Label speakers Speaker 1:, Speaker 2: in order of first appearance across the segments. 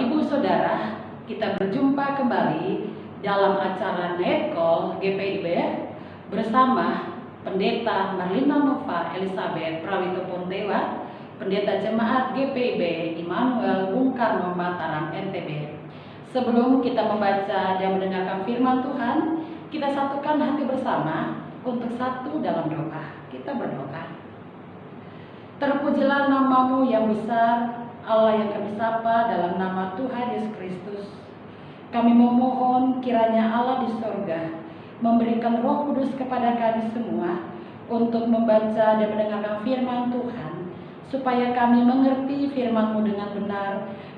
Speaker 1: Bapak Ibu Saudara, kita berjumpa kembali dalam acara Night Call GPIB bersama Pendeta Marlina Nova Elizabeth Prawito Pontewa, Pendeta Jemaat GPIB Immanuel Bung Karno Mataram NTB. Sebelum kita membaca dan mendengarkan firman Tuhan, kita satukan hati bersama untuk satu dalam doa. Kita berdoa. Terpujilah nama-Mu yang besar, Allah yang kami sapa dalam nama Tuhan Yesus Kristus. Kami memohon kiranya Allah di sorga memberikan Roh Kudus kepada kami semua untuk membaca dan mendengarkan firman Tuhan, supaya kami mengerti firman-Mu dengan benar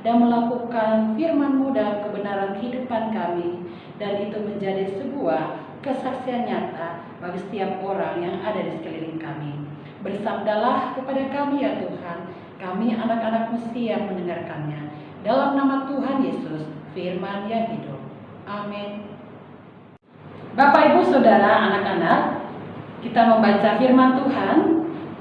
Speaker 1: dan melakukan firman-Mu dalam kebenaran kehidupan kami, dan itu menjadi sebuah kesaksian nyata bagi setiap orang yang ada di sekeliling kami. Bersabdalah kepada kami ya Tuhan, kami anak-anak-Mu siap mendengarkannya. Dalam nama Tuhan Yesus, firman yang hidup. Amin. Bapak Ibu Saudara, anak-anak, kita membaca firman Tuhan.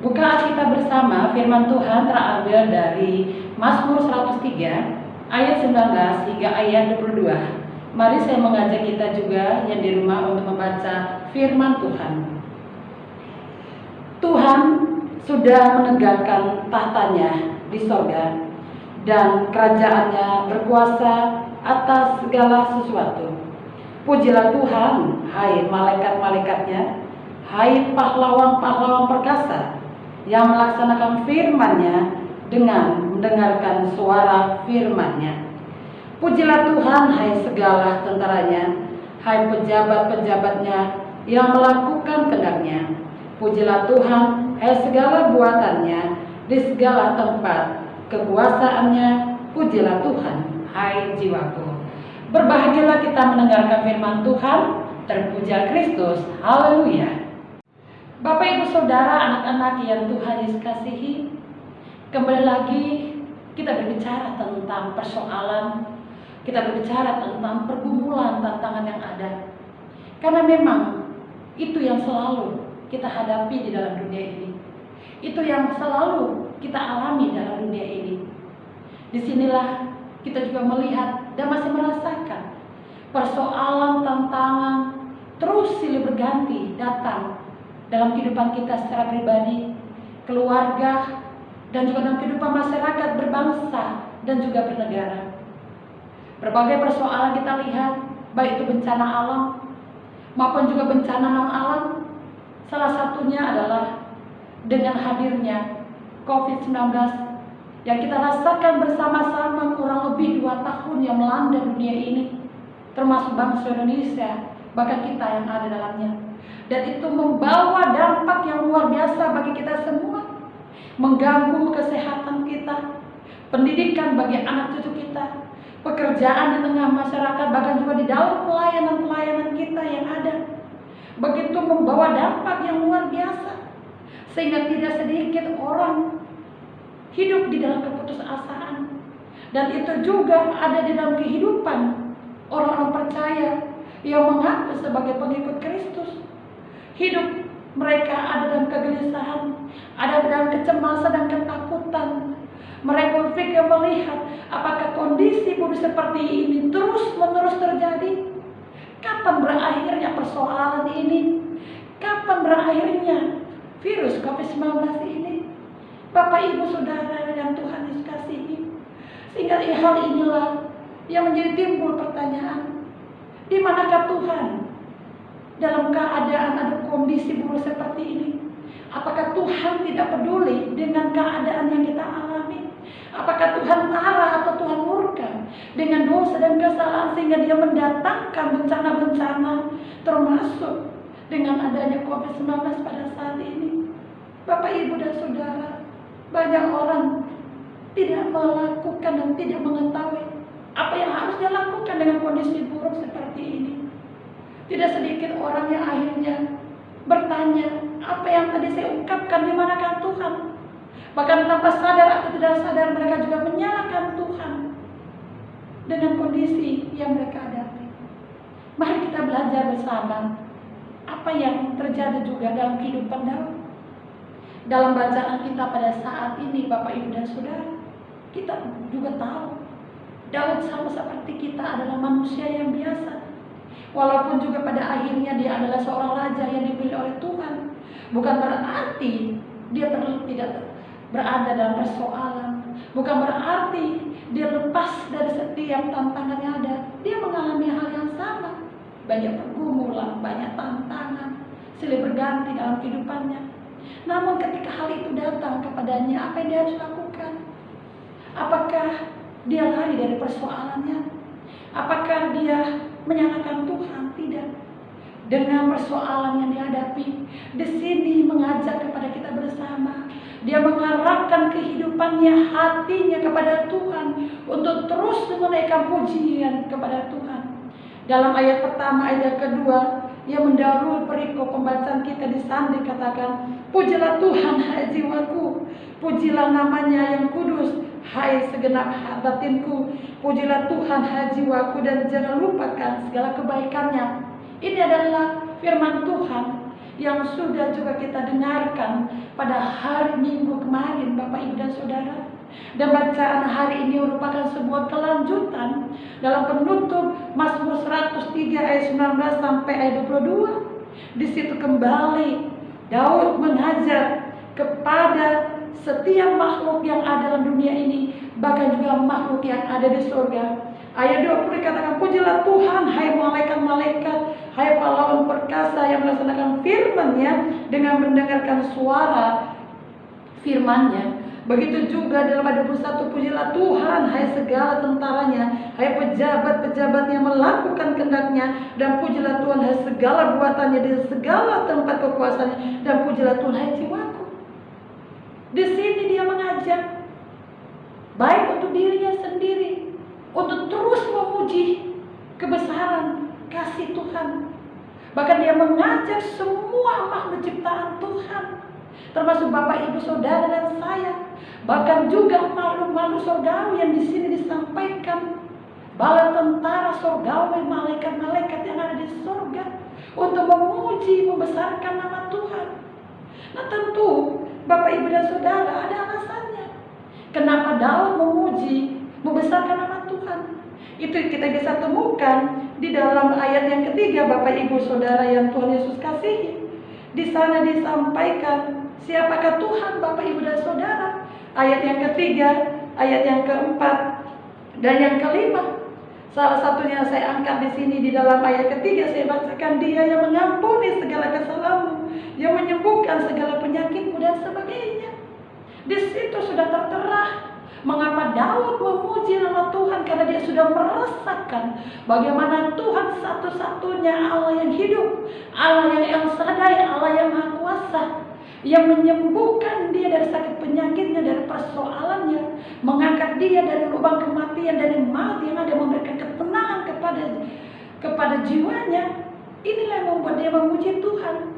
Speaker 1: Buka Alkitab bersama. Firman Tuhan terambil dari Mazmur 103 ayat 19 hingga ayat 22. Mari saya mengajak kita juga yang di rumah untuk membaca firman Tuhan. Tuhan sudah menegakkan tahtanya di sorga, dan kerajaannya berkuasa atas segala sesuatu. Pujilah Tuhan, hai malaikat-malaikatnya, hai pahlawan-pahlawan perkasa yang melaksanakan firman-Nya dengan mendengarkan suara firman-Nya. Pujilah Tuhan, hai segala tentaranya, hai pejabat-pejabatnya yang melakukan kehendak-Nya. Pujilah Tuhan, hai segala buatannya di segala tempat kekuasaannya. Pujilah Tuhan, hai jiwaku. Berbahagialah kita mendengarkan firman Tuhan. Terpujilah Kristus. Haleluya. Bapak Ibu Saudara, anak-anak yang Tuhan Yesus kasihi, kembali lagi kita berbicara tentang persoalan, kita berbicara tentang pergumulan, tantangan yang ada. Karena memang itu yang selalu kita hadapi di dalam dunia ini. Itu yang selalu kita alami dalam dunia ini. Disinilah kita juga melihat dan masih merasakan persoalan, tantangan terus silih berganti datang dalam kehidupan kita secara pribadi, keluarga, dan juga dalam kehidupan masyarakat berbangsa dan juga bernegara. Berbagai persoalan kita lihat, baik itu bencana alam maupun juga bencana non-alam. Salah satunya adalah dengan hadirnya COVID-19 yang kita rasakan bersama-sama kurang lebih 2 tahun yang melanda dunia ini, termasuk bangsa Indonesia, bahkan kita yang ada dalamnya. Dan itu membawa dampak yang luar biasa bagi kita semua, mengganggu kesehatan kita, pendidikan bagi anak cucu kita, pekerjaan di tengah masyarakat, bahkan juga di dalam pelayanan-pelayanan kita yang ada. Begitu membawa dampak yang luar biasa, sehingga tidak sedikit orang hidup di dalam keputusasaan. Dan itu juga ada di dalam kehidupan orang-orang percaya yang mengaku sebagai pengikut Kristus. Hidup mereka ada dalam kegelisahan, ada dalam kecemasan dan ketakutan. Mereka berpikir melihat apakah kondisi buruk seperti ini terus-menerus terjadi. Kapan berakhirnya persoalan ini? Kapan berakhirnya virus COVID-19 ini? Bapak Ibu Saudara yang Tuhan Yesus kasihi, sehingga hal inilah yang menjadi timbul pertanyaan, di manakah Tuhan dalam keadaan ada kondisi buruk seperti ini? Apakah Tuhan tidak peduli dengan keadaan yang kita alami? Apakah Tuhan marah atau Tuhan murka dengan dosa dan kesalahan sehingga Dia mendatangkan bencana-bencana, termasuk dengan adanya COVID-19 pada saat ini? Bapak, Ibu, dan Saudara, banyak orang tidak melakukan dan tidak mengetahui apa yang harus dia lakukan dengan kondisi buruk seperti ini. Tidak sedikit orang yang akhirnya bertanya, apa yang tadi saya ungkapkan, di manakah Tuhan? Bahkan tanpa sadar atau tidak sadar mereka juga menyalahkan Tuhan dengan kondisi yang mereka hadapi. Mari kita belajar bersama apa yang terjadi juga dalam kehidupan Daud. Dalam bacaan kita pada saat ini, Bapak, Ibu, dan Saudara, kita juga tahu Daud sama seperti kita adalah manusia yang biasa. Walaupun juga pada akhirnya dia adalah seorang raja yang dipilih oleh Tuhan, bukan berarti dia tidak berada dalam persoalan. Bukan berarti dia lepas dari setiap tantangan yang ada. Dia mengalami hal yang sama. Banyak pergumulan, banyak tantangan, silih berganti dalam kehidupannya. Namun ketika hal itu datang kepadanya, apa yang dia harus lakukan? Apakah dia lari dari persoalannya? Apakah dia menyalahkan Tuhan? Tidak. Dengan persoalan yang dihadapi, di sini mengajak kepada kita bersama. Dia mengarahkan kehidupannya, hatinya kepada Tuhan untuk terus menaikkan pujian kepada Tuhan. Dalam ayat pertama, ayat kedua, yang mendahului perikop pembacaan kita di sana dikatakan, pujilah Tuhan hai jiwaku, pujilah namanya yang kudus hai segenap batinku, pujilah Tuhan hai jiwaku dan jangan lupakan segala kebaikannya. Ini adalah firman Tuhan yang sudah juga kita dengarkan pada hari Minggu kemarin, Bapak Ibu dan Saudara. Dan bacaan hari ini merupakan sebuah kelanjutan dalam penutup Mazmur 103 ayat 19 sampai ayat 22. Di situ kembali Daud mengajar kepada setiap makhluk yang ada dalam dunia ini, bahkan juga makhluk yang ada di surga. Ayat 20 dikatakan, pujilah Tuhan hai malaikat-malaikat, hai pahlawan perkasa yang melaksanakan firman-Nya dengan mendengarkan suara firman-Nya. Begitu juga dalam ayat 21, pujilah Tuhan hai segala tentaranya, hai pejabat-pejabat yang melakukan kehendak-Nya, dan pujilah Tuhan hai segala buatannya di segala tempat kekuasaannya, dan pujilah Tuhan hai jiwaku. Di sini dia mengajak baik untuk dirinya sendiri, untuk terus memuji kebesaran kasih Tuhan. Bahkan dia mengajak semua makhluk ciptaan Tuhan, termasuk Bapak Ibu Saudara dan saya, bahkan juga makhluk-makhluk surgawi yang di sini disampaikan, bala tentara surgawi, malaikat-malaikat yang ada di surga, untuk memuji, membesarkan nama Tuhan. Nah tentu Bapak Ibu dan Saudara, ada alasannya kenapa Daud memuji, membesarkan nama Tuhan. Itu kita bisa temukan di dalam ayat yang ketiga, Bapak Ibu Saudara yang Tuhan Yesus kasihi. Di sana disampaikan siapakah Tuhan, Bapak Ibu dan Saudara. Ayat yang ketiga, ayat yang keempat, dan yang kelima. Salah satunya saya angkat di sini di dalam ayat ketiga, saya bacakan, dia yang mengampuni segala kesalahanmu, yang menyembuhkan segala penyakitmu dan sebagainya. Di situ sudah tertera mengapa Daud memuji nama Tuhan, karena dia sudah merasakan bagaimana Tuhan satu-satunya Allah yang hidup, Allah yang El Shaddai, Allah yang Maha Kuasa, yang menyembuhkan dia dari sakit penyakitnya, dari persoalannya, mengangkat dia dari lubang kematian, dari maut yang ada, memberikan ketenangan kepada jiwanya. Inilah yang membuat dia memuji Tuhan.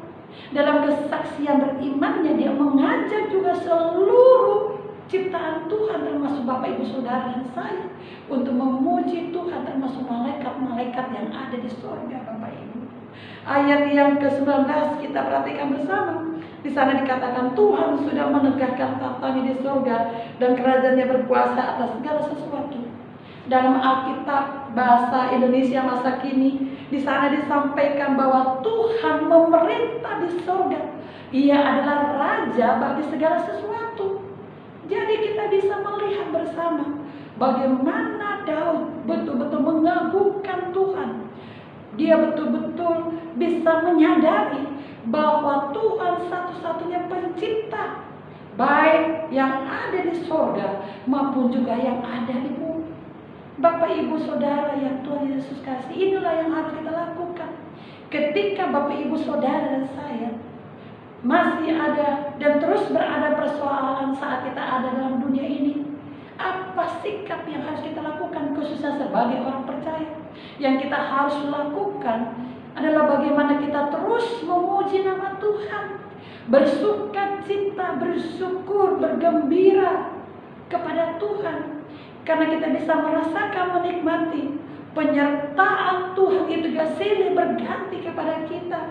Speaker 1: Dalam kesaksian berimannya, dia mengajak juga seluruh ciptaan Tuhan, termasuk Bapak Ibu Saudara dan saya, untuk memuji Tuhan, termasuk malaikat-malaikat yang ada di surga, Bapak Ibu. Ayat yang ke-19 kita perhatikan bersama. Di sana dikatakan Tuhan sudah menegakkan tahtanya di surga dan kerajaannya berkuasa atas segala sesuatu. Dalam Alkitab bahasa Indonesia masa kini, di sana disampaikan bahwa Tuhan memerintah di surga. Ia adalah raja bagi segala sesuatu. Jadi kita bisa melihat bersama bagaimana Daud betul-betul mengagungkan Tuhan. Dia betul-betul bisa menyadari bahwa Tuhan satu-satunya pencipta, baik yang ada di surga maupun juga yang ada di bumi. Bapak Ibu Saudara yang Tuhan Yesus kasih, inilah yang harus kita lakukan. Ketika Bapak Ibu Saudara dan saya masih ada dan terus berada persoalan saat kita ada dalam dunia ini, apa sikap yang harus kita lakukan, khususnya sebagai orang percaya? Yang kita harus lakukan adalah bagaimana kita terus memuji nama Tuhan, bersukacita, bersyukur, bergembira kepada Tuhan, karena kita bisa merasakan, menikmati penyertaan Tuhan itu juga silih berganti kepada kita.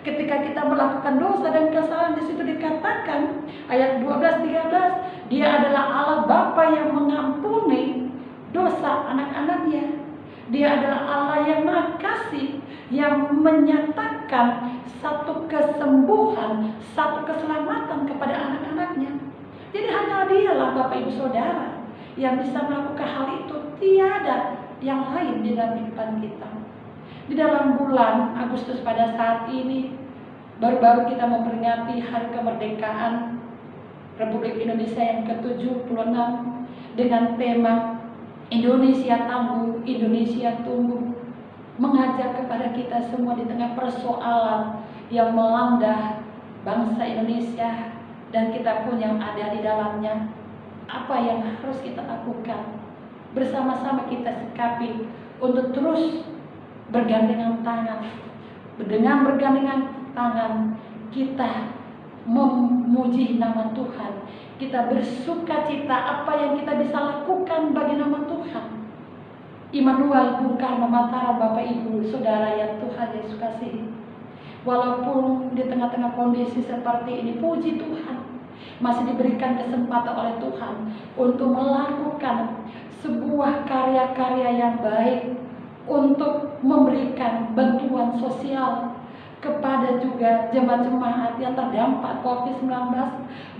Speaker 1: Ketika kita melakukan dosa dan kesalahan, di situ dikatakan ayat 12-13, Dia adalah Allah Bapa yang mengampuni dosa anak-anaknya. Dia adalah Allah yang Maha Kasih, yang menyatakan satu kesembuhan, satu keselamatan kepada anak-anaknya. Jadi hanya Dialah Bapak Ibu Saudara yang bisa melakukan hal itu. Tiada yang lain di dalam kehidupan kita. Di dalam bulan Agustus pada saat ini, baru-baru kita memperingati Hari Kemerdekaan Republik Indonesia yang ke-76 dengan tema Indonesia Tangguh, Indonesia Tumbuh, mengajak kepada kita semua di tengah persoalan yang melanda bangsa Indonesia dan kita pun yang ada di dalamnya. Apa yang harus kita lakukan? Bersama-sama kita sikapi untuk terus bergandengan tangan. Dengan bergandengan tangan kita memuji nama Tuhan. Kita bersuka cita apa yang kita bisa lakukan bagi nama Tuhan. Immanuel Bung Karno Mataram, Bapak Ibu Saudara yang Tuhan Yesus kasihi. Walaupun di tengah-tengah kondisi seperti ini, puji Tuhan, masih diberikan kesempatan oleh Tuhan untuk melakukan sebuah karya-karya yang baik, untuk memberikan bantuan sosial kepada juga jemaat-jemaat yang terdampak COVID-19,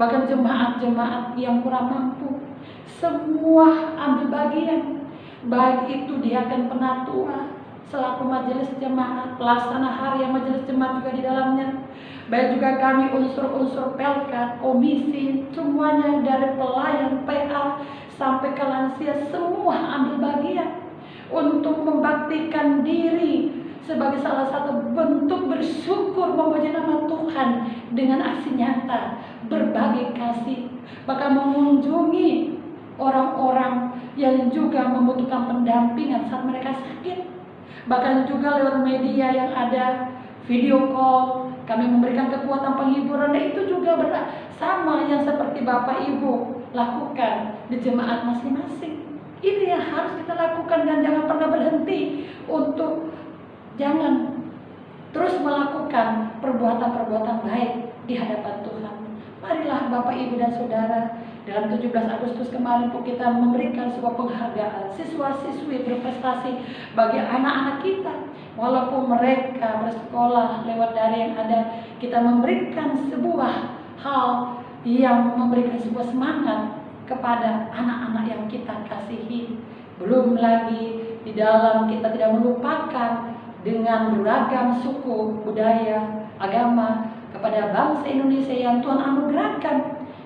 Speaker 1: bahkan jemaat-jemaat yang kurang mampu. Semua ambil bagian, baik itu diaken penatua, selaku majelis jemaat, pelaksana harian majelis jemaat juga di dalamnya, baik juga kami unsur-unsur pelkat, komisi, semuanya dari pelayan, PA, sampai ke lansia, semua ambil bagian untuk membaktikan diri sebagai salah satu bentuk bersyukur memuji nama Tuhan dengan aksi nyata, berbagi kasih, bahkan mengunjungi orang-orang yang juga membutuhkan pendampingan saat mereka sakit. Bahkan juga lewat media yang ada, video call, kami memberikan kekuatan penghiburan, dan itu juga sama yang seperti Bapak Ibu lakukan di jemaat masing-masing. Ini yang harus kita lakukan dan jangan pernah berhenti untuk jangan terus melakukan perbuatan-perbuatan baik di hadapan Tuhan. Marilah Bapak Ibu dan Saudara, dalam 17 Agustus kemarin pun kita memberikan sebuah penghargaan siswa-siswi berprestasi bagi anak-anak kita. Walaupun mereka bersekolah lewat daring yang ada, kita memberikan sebuah hal yang memberikan sebuah semangat kepada anak-anak yang kita kasihi. Belum lagi di dalam kita tidak melupakan dengan beragam suku, budaya, agama kepada bangsa Indonesia yang Tuhan anugerahkan.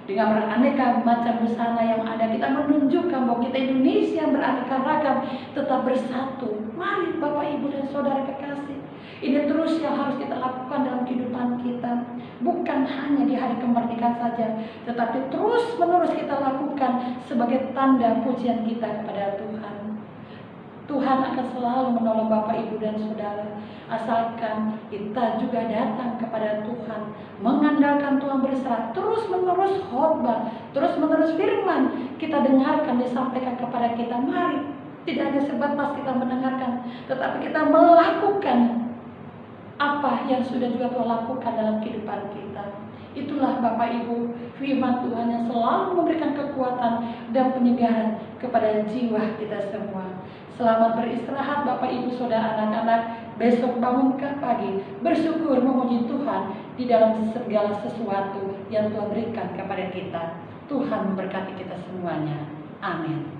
Speaker 1: Dengan beraneka macam busana yang ada, kita menunjukkan bahwa kita Indonesia yang beraneka ragam tetap bersatu. Mari Bapak Ibu dan Saudara kekasih, ini terus yang harus kita lakukan dalam kehidupan kita. Bukan hanya di hari kemerdekaan saja, tetapi terus menerus kita lakukan sebagai tanda pujian kita kepada Tuhan. Tuhan akan selalu menolong Bapak Ibu dan Saudara, asalkan kita juga datang kepada Tuhan, mengandalkan Tuhan, berserah, terus menerus khotbah, terus menerus firman kita dengarkan disampaikan kepada kita. Mari, tidak hanya sebatas kita mendengarkan, tetapi kita melakukan apa yang sudah juga Tuhan lakukan dalam kehidupan kita. Itulah Bapak Ibu, firman Tuhan yang selalu memberikan kekuatan dan penyegaran kepada jiwa kita semua. Selamat beristirahat Bapak Ibu Saudara anak-anak. Besok bangun ke pagi bersyukur memuji Tuhan di dalam segala sesuatu yang Tuhan berikan kepada kita. Tuhan memberkati kita semuanya. Amin.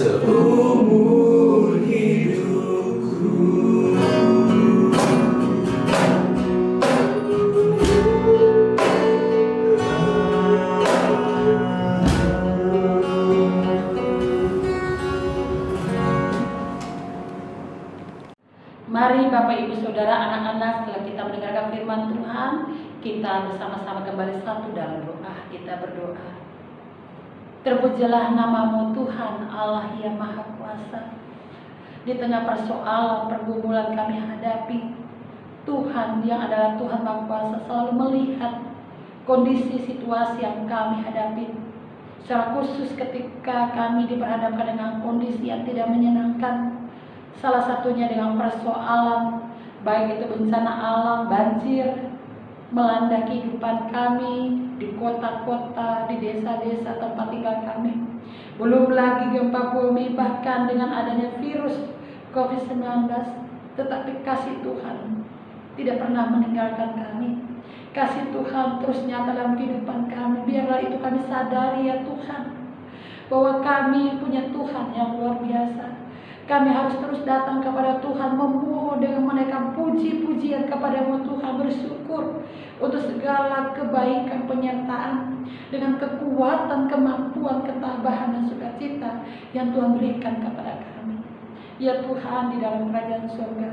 Speaker 2: seumur hidupku.
Speaker 1: Mari Bapak Ibu Saudara, anak-anak, setelah kita mendengarkan firman Tuhan, kita bersama-sama kembali satu dalam doa. Kita berdoa. Terpujilah namamu Tuhan Allah yang Maha Kuasa. Di tengah persoalan pergumulan kami hadapi, Tuhan yang adalah Tuhan Maha Kuasa selalu melihat kondisi situasi yang kami hadapi. Secara khusus ketika kami diperhadapkan dengan kondisi yang tidak menyenangkan, salah satunya dengan persoalan baik itu bencana alam, banjir melanda kehidupan kami di kota-kota, di desa-desa tempat tinggal kami. Belum lagi gempa bumi, bahkan dengan adanya virus COVID-19. Tetapi kasih Tuhan tidak pernah meninggalkan kami. Kasih Tuhan terus nyata dalam kehidupan kami. Biarlah itu kami sadari ya Tuhan, bahwa kami punya Tuhan yang luar biasa. Kami harus terus datang kepada Tuhan, memohon dengan menaikkan puji-pujian kepadamu Tuhan, bersyukur untuk segala kebaikan penyertaan, dengan kekuatan, kemampuan, ketabahan dan sukacita yang Tuhan berikan kepada kami. Ya Tuhan, di dalam kerajaan surga,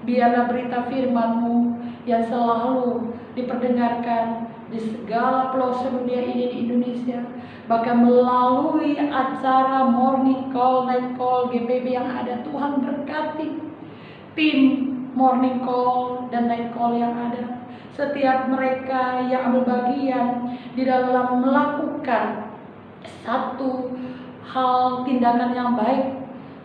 Speaker 1: biarlah berita firman-Mu yang selalu diperdengarkan di segala pelosok dunia ini di Indonesia, bahkan melalui acara morning call, night call, GPB yang ada. Tuhan berkati tim morning call dan night call yang ada, setiap mereka yang ambil bagian di dalam melakukan satu hal tindakan yang baik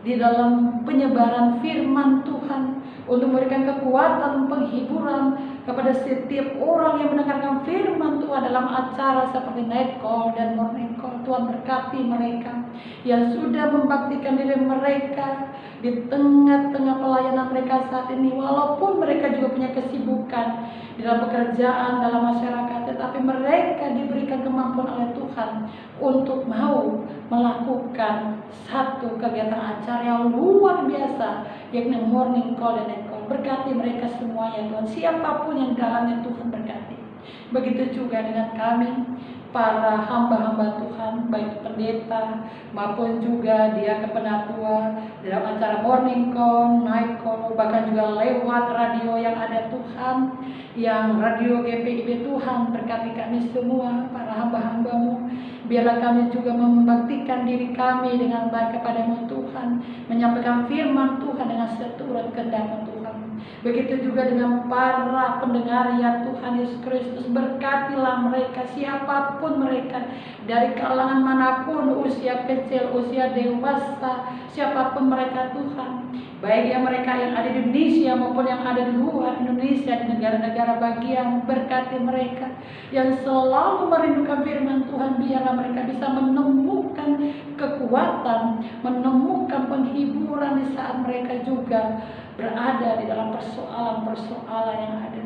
Speaker 1: di dalam penyebaran firman Tuhan, untuk memberikan kekuatan, penghiburan kepada setiap orang yang mendengarkan firman Tuhan dalam acara seperti night call dan morning call. Tuhan berkati mereka yang sudah membaktikan diri mereka di tengah-tengah pelayanan mereka saat ini, walaupun mereka juga punya kesibukan di dalam pekerjaan, dalam masyarakat, tetapi mereka diberikan kemampuan oleh Tuhan untuk mau melakukan satu kegiatan acara yang luar biasa, yakni morning call dan night call. Berkati mereka semuanya Tuhan, siapapun yang dalamnya Tuhan berkati. Begitu juga dengan kami, para hamba-hamba Tuhan, baik pendeta maupun juga dia kepenatua dalam acara morning call, night call, bahkan juga lewat radio yang ada Tuhan, yang radio GPIB. Tuhan berkati kami semua, para hamba-hamba-Mu. Biarlah kami juga membaktikan diri kami dengan baik kepadamu Tuhan, menyampaikan firman Tuhan dengan seturut kehendak Tuhan. Begitu juga dengan para pendengar ya Tuhan Yesus Kristus, berkatilah mereka, siapapun mereka, dari kalangan manapun, usia kecil, usia dewasa, siapapun mereka Tuhan, baik yang mereka yang ada di Indonesia maupun yang ada di luar Indonesia, di negara-negara bagian. Berkati mereka yang selalu merindukan firman Tuhan. Biarlah mereka bisa menemukan kekuatan, menemukan penghiburan di saat mereka juga berada di dalam persoalan-persoalan yang ada.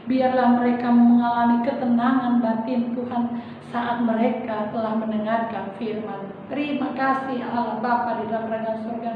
Speaker 1: Biarlah mereka mengalami ketenangan batin Tuhan saat mereka telah mendengarkan firman. Terima kasih Allah Bapa di dalam kerajaan surga.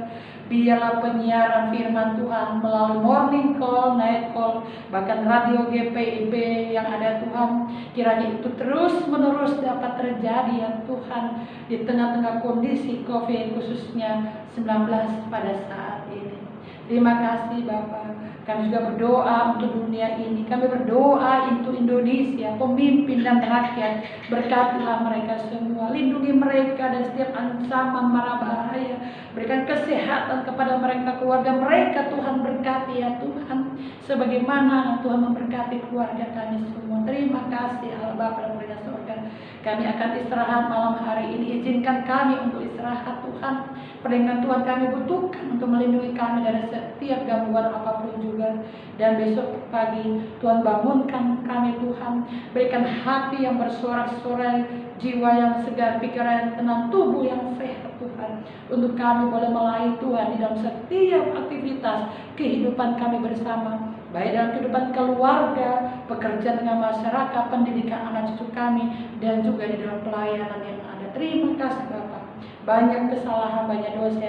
Speaker 1: Biarlah penyiaran firman Tuhan melalui morning call, night call, bahkan radio GPIB yang ada Tuhan, kiranya itu terus menerus dapat terjadi ya Tuhan, di tengah-tengah kondisi COVID khususnya 19 pada saat ini. Terima kasih Bapak. Kami juga berdoa untuk dunia ini. Kami berdoa untuk Indonesia, pemimpin dan rakyat. Berkatilah mereka semua. Lindungi mereka dari setiap ancaman mara bahaya. Berikan kesehatan kepada mereka, keluarga mereka. Tuhan berkati ya Tuhan, sebagaimana Tuhan memberkati keluarga kami semua. Terima kasih Allah Bapa dan Bapa surga. Kami akan istirahat malam hari ini. Izinkan kami untuk istirahat Tuhan. Perlindungan Tuhan kami butuhkan untuk melindungi kami dari setiap gangguan apapun juga. Dan besok pagi Tuhan bangunkan kami Tuhan. Berikan hati yang bersorak-sorai, jiwa yang segar, pikiran yang tenang, tubuh yang sehat Tuhan. Untuk kami boleh melayani Tuhan di dalam setiap aktivitas kehidupan kami bersama. Baik dalam kehidupan keluarga, pekerjaan dengan masyarakat, pendidikan anak cucu kami, dan juga di dalam pelayanan yang ada. Terima kasih Bapak. Banyak kesalahan, banyak dosa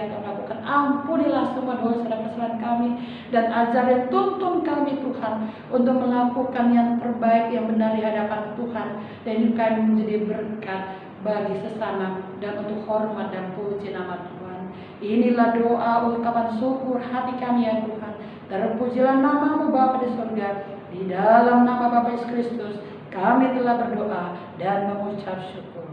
Speaker 1: Ampunilah semua dosa dan kesalahan kami, dan ajar dan tuntun kami Tuhan untuk melakukan yang terbaik, yang benar di hadapan Tuhan, dan hidup kami menjadi berkat bagi sesama dan untuk hormat dan puji nama Tuhan. Inilah doa ungkapan syukur hati kami ya Tuhan. Terpujilah nama-Mu Bapa di surga. Di dalam nama Bapa Yesus Kristus kami telah berdoa dan mengucap syukur.